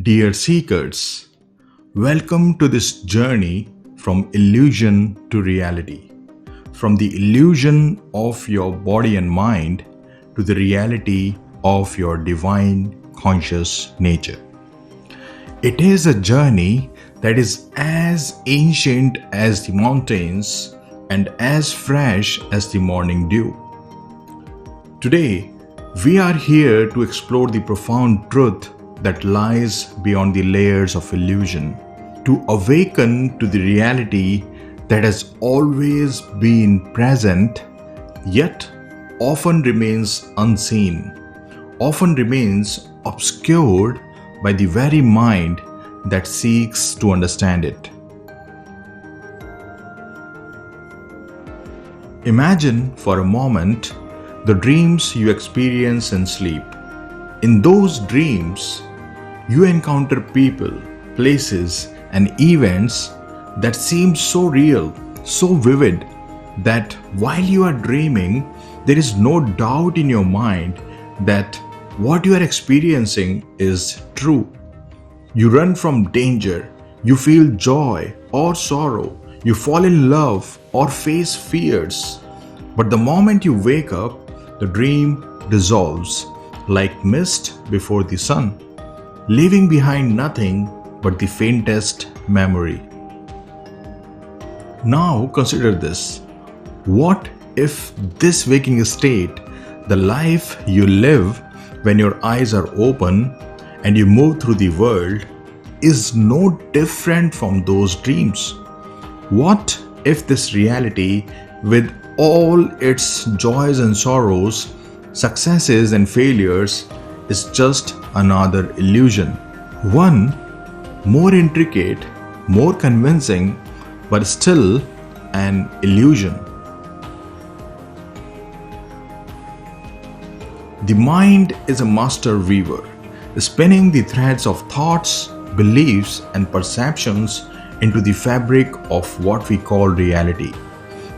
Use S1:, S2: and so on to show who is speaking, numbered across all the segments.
S1: Dear seekers, welcome to this journey from illusion to reality, from the illusion of your body and mind to the reality of your divine conscious nature. It is a journey that is as ancient as the mountains and as fresh as the morning dew. Today, we are here to explore the profound truth that lies beyond the layers of illusion, to awaken to the reality that has always been present, yet often remains unseen, often remains obscured by the very mind that seeks to understand it. Imagine for a moment the dreams you experience in sleep. In those dreams, you encounter people, places, and events that seem so real, so vivid, that while you are dreaming, there is no doubt in your mind that what you are experiencing is true. You run from danger, you feel joy or sorrow, you fall in love or face fears. But the moment you wake up, the dream dissolves like mist before the sun, leaving behind nothing but the faintest memory. Now consider this. What if this waking state, the life you live when your eyes are open and you move through the world, is no different from those dreams? What if this reality, with all its joys and sorrows, successes and failures, is just another illusion? One more intricate, more convincing, but still an illusion. The mind is a master weaver, spinning the threads of thoughts, beliefs, and perceptions into the fabric of what we call reality.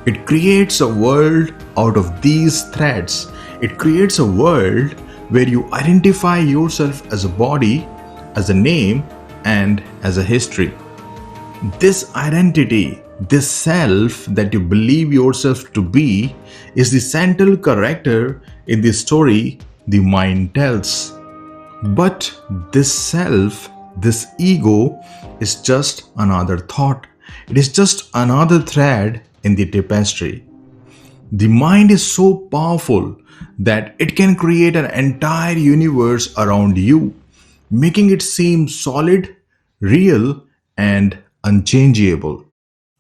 S1: It creates a world out of these threads. It creates a world where you identify yourself as a body, as a name, and as a history. This identity, this self that you believe yourself to be, is the central character in the story the mind tells. But this self, this ego, is just another thought. It is just another thread in the tapestry. The mind is so powerful that it can create an entire universe around you, making it seem solid, real, and unchangeable.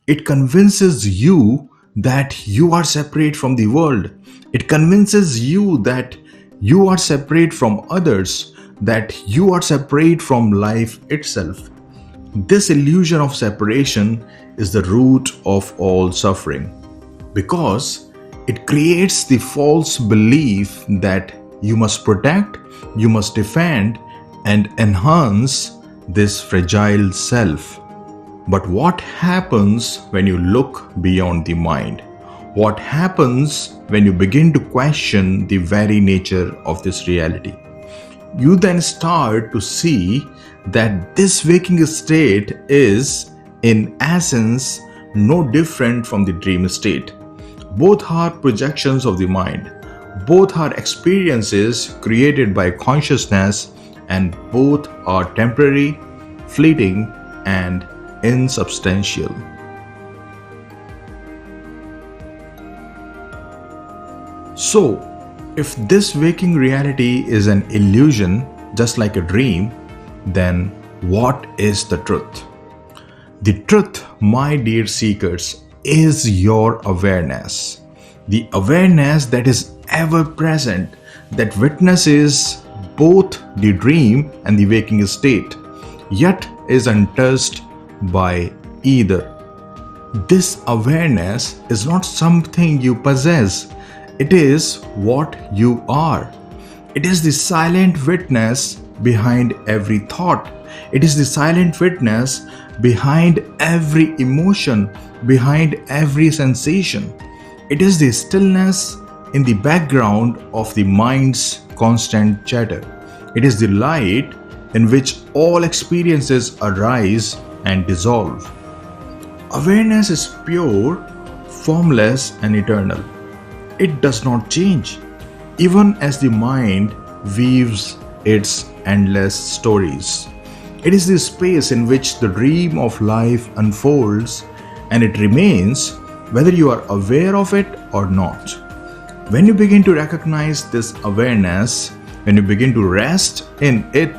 S1: It convinces you that you are separate from the world. It convinces you that you are separate from others, that you are separate from life itself. This illusion of separation is the root of all suffering, because it creates the false belief that you must protect, you must defend, and enhance this fragile self. But what happens when you look beyond the mind? What happens when you begin to question the very nature of this reality? You then start to see that this waking state is, in essence, no different from the dream state. Both are projections of the mind. Both are experiences created by consciousness, and both are temporary, fleeting, and insubstantial. So, if this waking reality is an illusion, just like a dream, then what is the truth? The truth, my dear seekers, is your awareness. The awareness that is ever present, that witnesses both the dream and the waking state, yet is untouched by either. This awareness is not something you possess. It is what you are. It is the silent witness behind every thought. It is the silent witness behind every emotion, behind every sensation. It is the stillness in the background of the mind's constant chatter. It is the light in which all experiences arise and dissolve. Awareness is pure, formless, and eternal. It does not change, even as the mind weaves its endless stories. It is the space in which the dream of life unfolds, and it remains whether you are aware of it or not. When you begin to recognize this awareness, when you begin to rest in it,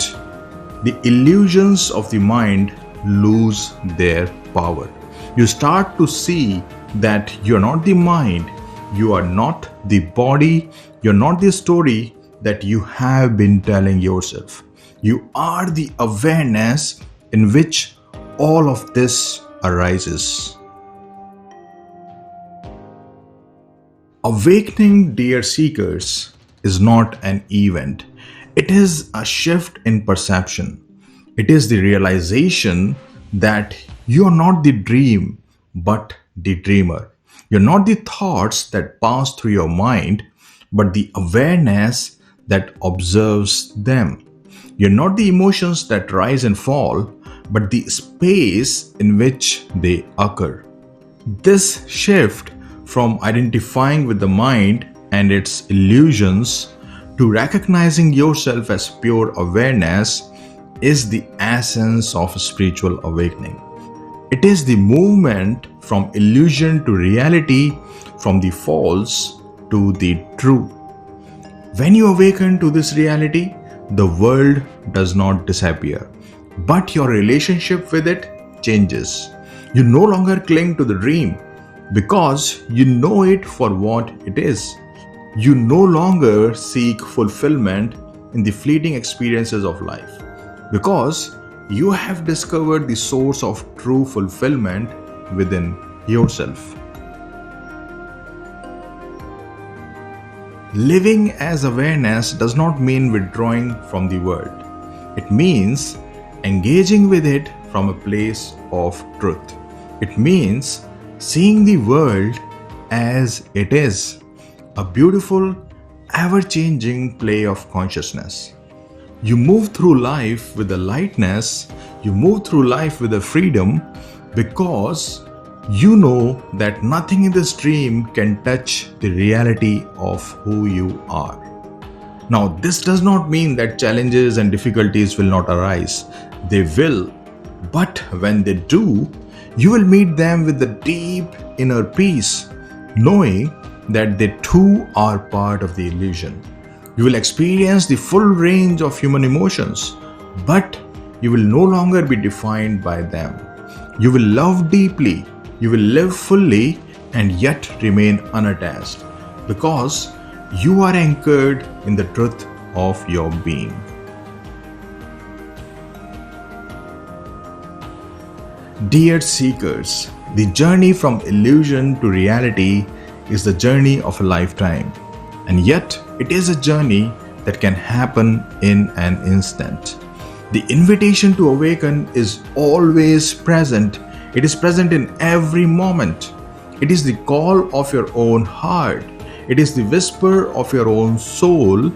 S1: the illusions of the mind lose their power. You start to see that you're not the mind, you are not the body, you're not the story that you have been telling yourself. You are the awareness in which all of this arises. Awakening, dear seekers, is not an event. It is a shift in perception. It is the realization that you are not the dream, but the dreamer. You're not the thoughts that pass through your mind, but the awareness that observes them. You're not the emotions that rise and fall, but the space in which they occur. This shift from identifying with the mind and its illusions to recognizing yourself as pure awareness is the essence of spiritual awakening. It is the movement from illusion to reality, from the false to the true. When you awaken to this reality, the world does not disappear, but your relationship with it changes. You no longer cling to the dream because you know it for what it is. You no longer seek fulfillment in the fleeting experiences of life because you have discovered the source of true fulfillment within yourself. Living as awareness does not mean withdrawing from the world. It means engaging with it from a place of truth. It means seeing the world as it is, a beautiful, ever-changing play of consciousness. You move through life with a lightness, you move through life with a freedom because you know that nothing in this dream can touch the reality of who you are. Now, this does not mean that challenges and difficulties will not arise. They will, but when they do, you will meet them with the deep inner peace, knowing that they too are part of the illusion. You will experience the full range of human emotions, but you will no longer be defined by them. You will love deeply, you will live fully, and yet remain unattached because you are anchored in the truth of your being. Dear seekers, the journey from illusion to reality is the journey of a lifetime, and yet it is a journey that can happen in an instant. The invitation to awaken is always present. It is present in every moment. It is the call of your own heart. It is the whisper of your own soul,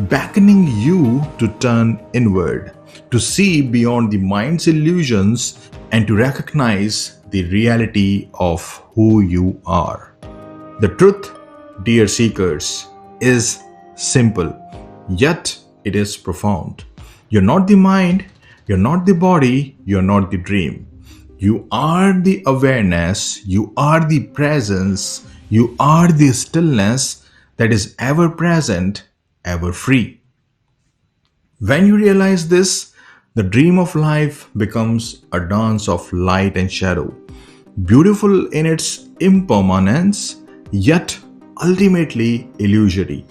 S1: beckoning you to turn inward, to see beyond the mind's illusions, and to recognize the reality of who you are. The truth, dear seekers, is simple, yet it is profound. You're not the mind, you're not the body, you're not the dream. You are the awareness, you are the presence, you are the stillness that is ever present, ever free. When you realize this, the dream of life becomes a dance of light and shadow, beautiful in its impermanence, yet ultimately illusory.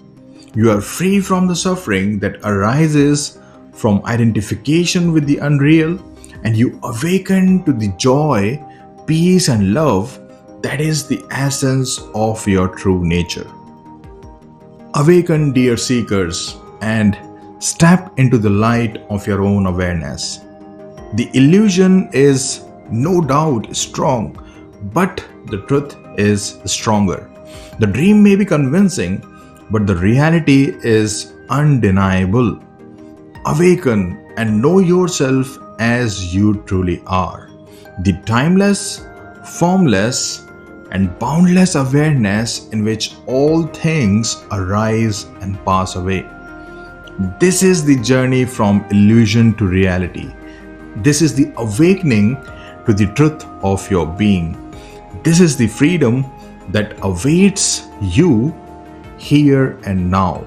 S1: You are free from the suffering that arises from identification with the unreal, and you awaken to the joy, peace, and love that is the essence of your true nature. Awaken, dear seekers, and step into the light of your own awareness. The illusion is no doubt strong, but the truth is stronger. The dream may be convincing, but the reality is undeniable. Awaken and know yourself as you truly are. The timeless, formless, and boundless awareness in which all things arise and pass away. This is the journey from illusion to reality. This is the awakening to the truth of your being. This is the freedom that awaits you here and now.